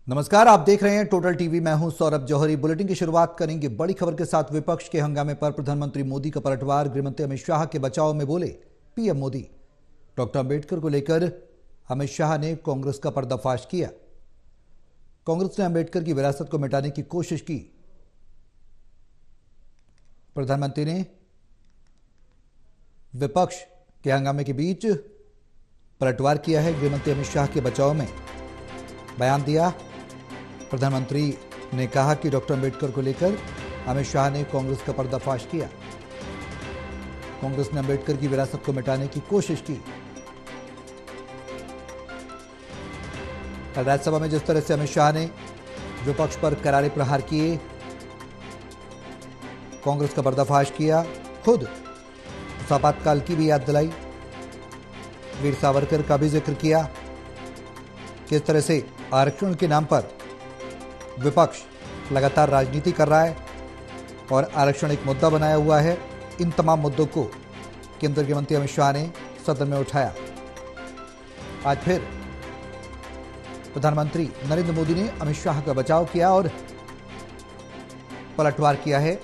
नमस्कार, आप देख रहे हैं टोटल टीवी। मैं हूं सौरभ जौहरी। बुलेटिन की शुरुआत करेंगे बड़ी खबर के साथ। विपक्ष के हंगामे पर प्रधानमंत्री मोदी का पलटवार। गृहमंत्री अमित शाह के बचाव में बोले पीएम मोदी। डॉक्टर अंबेडकर को लेकर अमित शाह ने कांग्रेस का पर्दाफाश किया। कांग्रेस ने अंबेडकर की विरासत को मिटाने की कोशिश की। प्रधानमंत्री ने विपक्ष के हंगामे के बीच पलटवार किया है। गृहमंत्री अमित शाह के बचाव में बयान दिया। प्रधानमंत्री ने कहा कि डॉक्टर अंबेडकर को लेकर अमित शाह ने कांग्रेस का पर्दाफाश किया। कांग्रेस ने अंबेडकर की विरासत को मिटाने की कोशिश की। कल राज्यसभा में जिस तरह से अमित शाह ने विपक्ष पर करारे प्रहार किए, कांग्रेस का पर्दाफाश किया, खुद आपातकाल की भी याद दिलाई, वीर सावरकर का भी जिक्र किया। किस तरह से आरक्षण के नाम पर विपक्ष लगातार राजनीति कर रहा है और आरक्षण एक मुद्दा बनाया हुआ है। इन तमाम मुद्दों को केंद्रीय मंत्री अमित शाह ने सदन में उठाया। आज फिर प्रधानमंत्री नरेंद्र मोदी ने अमित शाह का बचाव किया और पलटवार किया है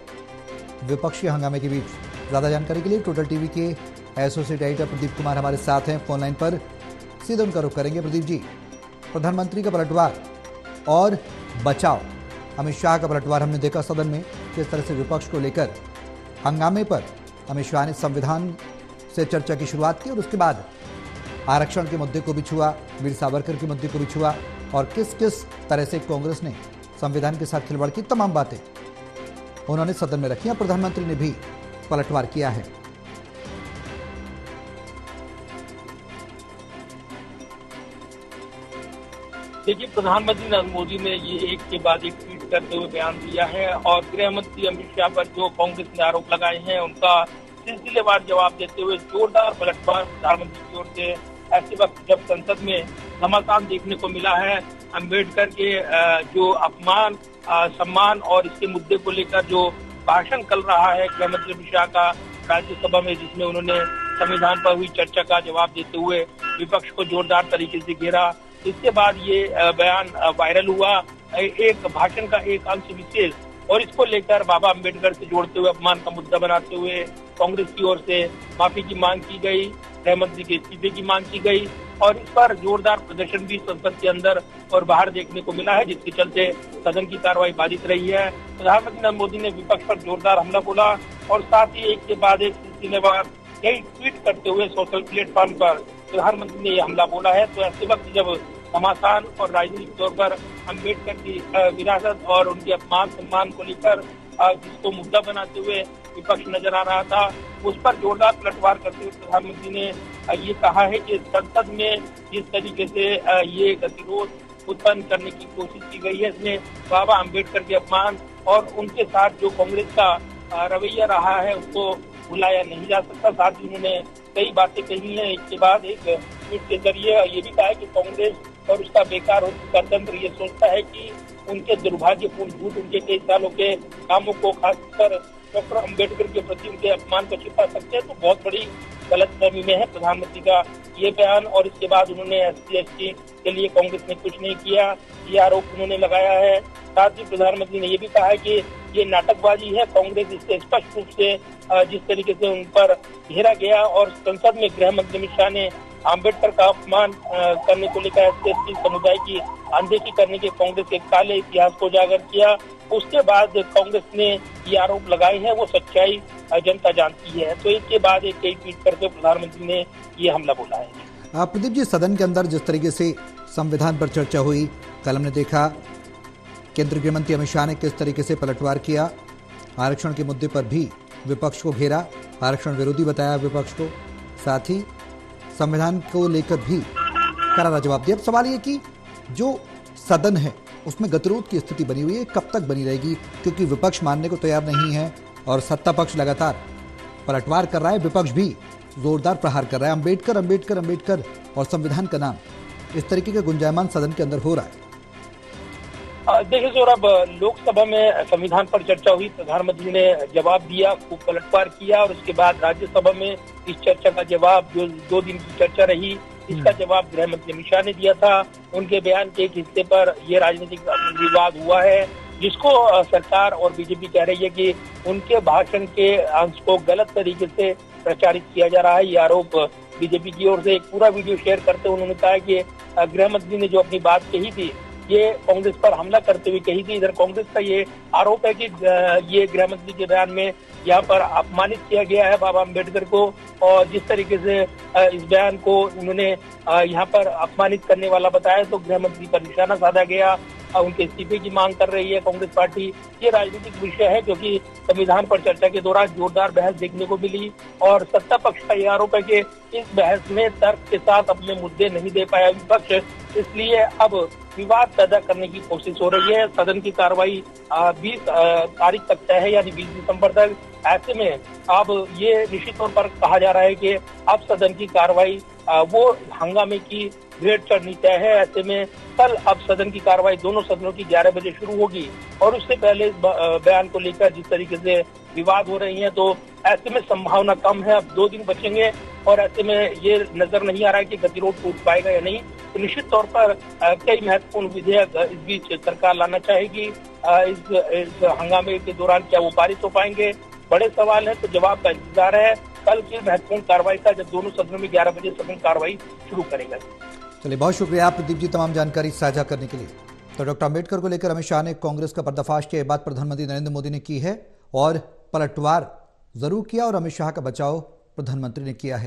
विपक्ष के हंगामे के बीच। ज्यादा जानकारी के लिए टोटल टीवी के एसोसिएट एडिटर प्रदीप कुमार हमारे साथ हैं फोन लाइन पर। सीधे उनका रुख करेंगे। प्रदीप जी, प्रधानमंत्री का पलटवार और बचाव, अमित शाह का पलटवार हमने देखा सदन में। किस तरह से विपक्ष को लेकर हंगामे पर अमित शाह ने संविधान से चर्चा की शुरुआत की और उसके बाद आरक्षण के मुद्दे को भी छुआ, वीर सावरकर के मुद्दे को भी छुआ और किस किस तरह से कांग्रेस ने संविधान के साथ खिलवाड़ की, तमाम बातें उन्होंने सदन में रखी। प्रधानमंत्री ने भी पलटवार किया है। देखिए, प्रधानमंत्री नरेंद्र मोदी ने ये एक के बाद एक ट्वीट करते हुए बयान दिया है और गृह मंत्री अमित शाह पर जो कांग्रेस ने आरोप लगाए हैं उनका सिलसिलेवार जवाब देते हुए जोरदार पलटवार प्रधानमंत्री की ओर से। ऐसे वक्त जब संसद में घमासान देखने को मिला है, अंबेडकर के जो अपमान, सम्मान और इसके मुद्दे को लेकर जो भाषण चल रहा है गृह मंत्री अमित शाह का राज्यसभा में, जिसमें उन्होंने संविधान पर हुई चर्चा का जवाब देते हुए विपक्ष को जोरदार तरीके से घेरा। इसके बाद ये बयान वायरल हुआ, एक भाषण का एक अंश विशेष, और इसको लेकर बाबा अंबेडकर से जोड़ते हुए अपमान का मुद्दा बनाते हुए कांग्रेस की ओर से माफी की मांग की गई, गृह मंत्री के इस्तीफे की मांग की गई और इस पर जोरदार प्रदर्शन भी संसद के अंदर और बाहर देखने को मिला है, जिसके चलते सदन की कार्रवाई बाधित रही है। प्रधानमंत्री नरेंद्र मोदी ने विपक्ष पर जोरदार हमला बोला और साथ ही एक के बाद एक सिलसिलेवार कई ट्वीट करते हुए सोशल प्लेटफॉर्म पर प्रधानमंत्री ने यह हमला बोला है। तो ऐसे वक्त जब घमासान और राजनीतिक तौर पर अंबेडकर की विरासत और उनके अपमान सम्मान को लेकर जिसको मुद्दा बनाते हुए विपक्ष नजर आ रहा था, उस पर जोरदार पलटवार करते हुए प्रधानमंत्री ने ये कहा है कि संसद में जिस तरीके से ये गतिरोध उत्पन्न करने की कोशिश की गई है, इसमें बाबा अंबेडकर के अपमान और उनके साथ जो कांग्रेस का रवैया रहा है उसको भुलाया नहीं जा सकता। साथ ही उन्होंने कई बातें कही हैं। एक के बाद एक ट्वीट के जरिए ये भी कहा है कि कांग्रेस और उसका बेकार हो चुका तंत्र ये सोचता है कि उनके दुर्भाग्यपूर्ण झूठ, उनके कई सालों के कामों को, खासकर डॉक्टर अंबेडकर के प्रति उनके अपमान को छिपा सकते हैं, तो बहुत बड़ी गलतफहमी में है प्रधानमंत्री का ये बयान। और इसके बाद उन्होंने SC/ST के लिए कांग्रेस ने कुछ नहीं किया, ये आरोप उन्होंने लगाया है। साथ ही प्रधानमंत्री ने ये भी कहा है कि ये नाटकबाजी है। कांग्रेस इससे स्पष्ट रूप से जिस तरीके से उन पर घेरा गया और संसद में गृह मंत्री अमित शाह ने अंबेडकर का अपमान करने को लेकर SC/ST समुदाय की अनदेखी करने के कांग्रेस के काले इतिहास को उजागर किया, उसके बाद कांग्रेस ने ये आरोप लगाए हैं, वो सच्चाई जनता जानती है। तो एक के बाद एक कई ट्वीट करके प्रधानमंत्री ने ये हमला बोला है। प्रदीप जी, सदन के अंदर जिस तरीके से संविधान पर चर्चा हुई, कल हमने देखा केंद्रीय गृह मंत्री अमित शाह ने किस तरीके से पलटवार किया, आरक्षण के मुद्दे पर भी विपक्ष को घेरा, आरक्षण विरोधी बताया विपक्ष को, साथ ही संविधान को लेकर भी करारा जवाब दिया। अब सवाल ये कि जो सदन है उसमें गतिरोध की स्थिति बनी हुई है, कब तक बनी रहेगी? क्योंकि विपक्ष मानने को तैयार नहीं है और सत्ता पक्ष लगातार पलटवार कर रहा है, विपक्ष भी जोरदार प्रहार कर रहा है। अंबेडकर अंबेडकर अंबेडकर और संविधान का नाम, इस तरीके का गुंजायमान सदन के अंदर हो रहा है। देखिए सौरभ, लोकसभा में संविधान पर चर्चा हुई, प्रधानमंत्री ने जवाब दिया, खूब पलटवार किया और उसके बाद राज्यसभा में इस चर्चा का जवाब, जो 2 दिन की चर्चा रही, इसका जवाब गृह मंत्री अमित शाह ने दिया था। उनके बयान के एक हिस्से पर यह राजनीतिक विवाद हुआ है, जिसको सरकार और बीजेपी कह रही है कि उनके भाषण के अंश को गलत तरीके से प्रचारित किया जा रहा है। ये आरोप बीजेपी की ओर से एक पूरा वीडियो शेयर करते हुए उन्होंने कहा कि गृह मंत्री ने जो अपनी बात कही थी ये कांग्रेस पर हमला करते हुए कही थी। इधर कांग्रेस का ये आरोप है कि ये गृह मंत्री के बयान में यहाँ पर अपमानित किया गया है बाबा अम्बेडकर को, और जिस तरीके से इस बयान को उन्होंने यहाँ पर अपमानित करने वाला बताया तो गृह मंत्री पर निशाना साधा गया। उनके इस्तीफे की मांग कर रही है कांग्रेस पार्टी। ये राजनीतिक विषय है क्योंकि संविधान पर चर्चा के दौरान जोरदार बहस देखने को मिली और सत्ता पक्ष का यह आरोप है कि इस बहस में तर्क के साथ अपने मुद्दे नहीं दे पाया विपक्ष, इसलिए अब विवाद पैदा करने की कोशिश हो रही है। सदन की कार्रवाई 20 तारीख तक तय है, यानी 20 दिसंबर तक। ऐसे में अब ये निश्चित तौर पर कहा जा रहा है कि अब सदन की कार्रवाई वो हंगामे की ग्रेड चढ़नी तय है। ऐसे में कल अब सदन की कार्रवाई दोनों सदनों की 11 बजे शुरू होगी और उससे पहले बयान को लेकर जिस तरीके से विवाद हो रही है तो ऐसे में संभावना कम है। अब 2 दिन बचेंगे और ऐसे में ये नजर नहीं आ रहा है कि गतिरोध टूट पाएगा या नहीं। तो निश्चित तौर पर कई महत्वपूर्ण विधेयक इस बीच सरकार लाना चाहेगी। इस हंगामे के दौरान क्या वो पारित हो पाएंगे, बड़े सवाल है, तो जवाब का इंतजार है कल की महत्वपूर्ण कार्रवाई का, जब दोनों सदनों में 11 बजे सदन कार्रवाई शुरू करेगा। चलिए, बहुत शुक्रिया प्रदीप जी तमाम जानकारी साझा करने के लिए। तो डॉक्टर अम्बेडकर को लेकर अमित शाह ने कांग्रेस का पर्दाफाश किया, बात प्रधानमंत्री नरेंद्र मोदी ने की है और पलटवार जरूर किया और अमित शाह का बचाव प्रधानमंत्री ने किया है।